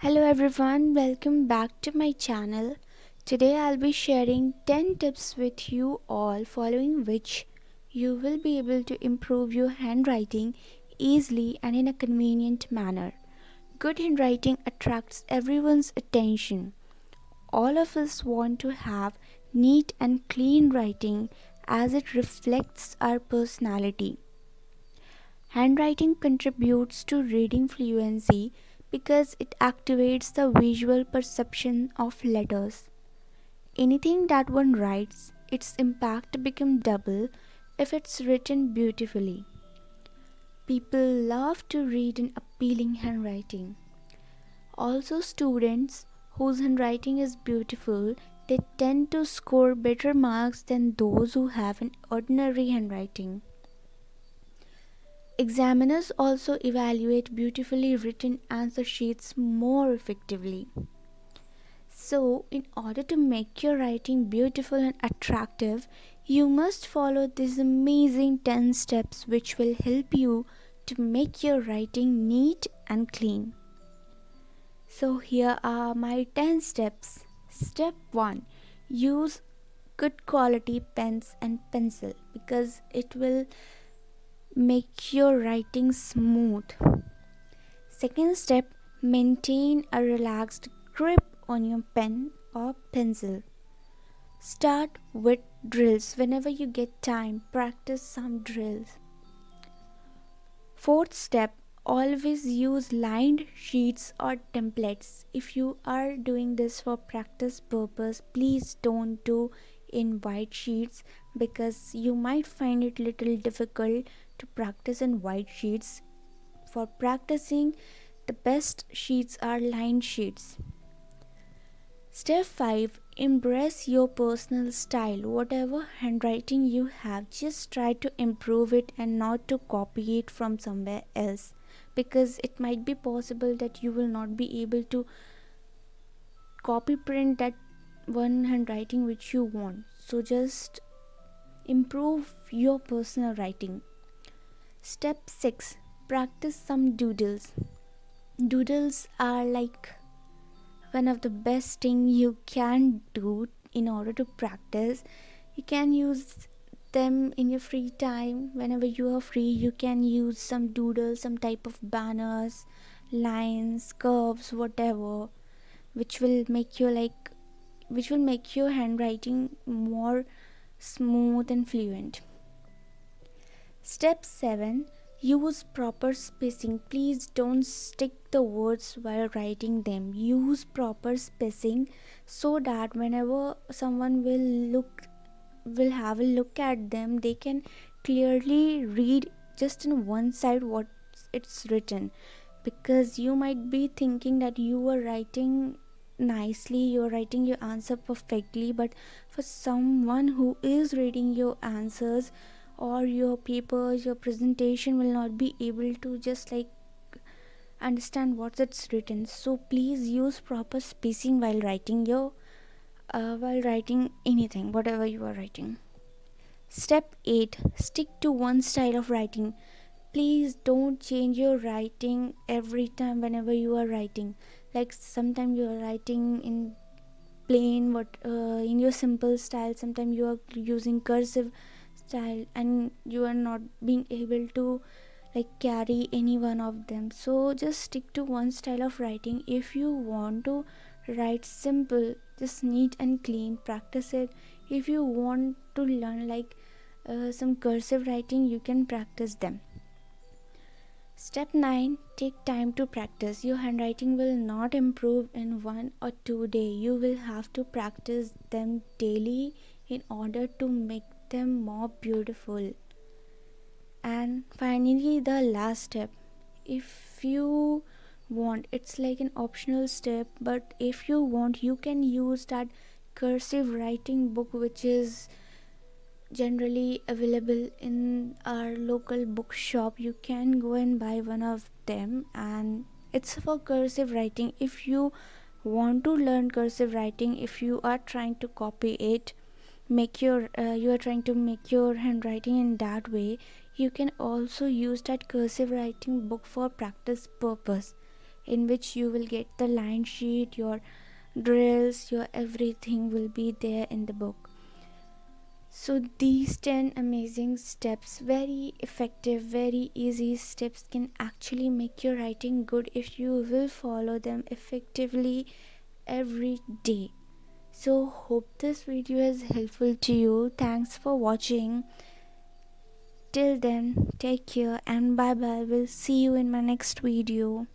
Hello everyone, welcome back to my channel. Today I'll be sharing 10 tips with you all, following which you will be able to improve your handwriting easily and in a convenient manner. Good handwriting attracts everyone's attention. All of us want to have neat and clean writing as it reflects our personality. Handwriting contributes to reading fluency because it activates the visual perception of letters. Anything that one writes, its impact becomes double if it's written beautifully. People love to read in appealing handwriting. Also, students whose handwriting is beautiful, they tend to score better marks than those who have an ordinary handwriting. Examiners also evaluate beautifully written answer sheets more effectively. So, in order to make your writing beautiful and attractive, you must follow these amazing 10 steps which will help you to make your writing neat and clean. So, here are my 10 steps. Step 1: use good quality pens and pencil because it will make your writing smooth. Second step: maintain a relaxed grip on your pen or pencil. Start with drills whenever you get time. Practice some drills. Fourth step: always use lined sheets or templates. If you are doing this for practice purpose, please don't do in white sheets because you might find it little difficult to practice in white sheets. For practicing, the best sheets are lined sheets. Step 5: embrace your personal style. Whatever handwriting you have, just try to improve it and not to copy it from somewhere else, because it might be possible that you will not be able to copy print that one handwriting which you want. So just improve your personal writing. Step 6: practice some doodles. Doodles are like one of the best thing you can do in order to practice. You can use them in your free time. Whenever you are free, you can use some doodles, some type of banners, lines, curves, whatever, which will make you like which will make your handwriting more smooth and fluent. Step 7: use proper spacing. Please don't stick the words while writing them. Use proper spacing so that whenever someone will have a look at them, they can clearly read just in one side what it's written. Because you might be thinking that you are writing nicely, you're writing your answer perfectly, but for someone who is reading your answers or your papers, your presentation will not be able to just like understand what it's written. So please use proper spacing while writing anything, whatever you are writing. Step 8: stick to one style of writing. Please don't change your writing every time whenever you are writing. Like sometimes you are writing in plain, what in your simple style, sometimes you are using cursive style and you are not being able to like carry any one of them. So just stick to one style of writing. If you want to write simple, just neat and clean, practice it. If you want to learn like some cursive writing, you can practice them. Step 9: take time to practice. Your handwriting will not improve in 1 or 2 days. You will have to practice them daily in order to make them more beautiful. And finally, the last step: if you want, it's like an optional step, but if you want, you can use that cursive writing book which is generally available in our local bookshop. You can go and buy one of them, and it's for cursive writing. If you want to learn cursive writing, if you are trying to copy it, you are trying to make your handwriting in that way, you can also use that cursive writing book for practice purpose. in which you will get the line sheet, your drills, your everything will be there in the book. So these 10 amazing steps, very effective, very easy steps, can actually make your writing good if you will follow them effectively every day. So hope this video is helpful to you. Thanks for watching. Till then, take care and bye bye. We'll see you in my next video.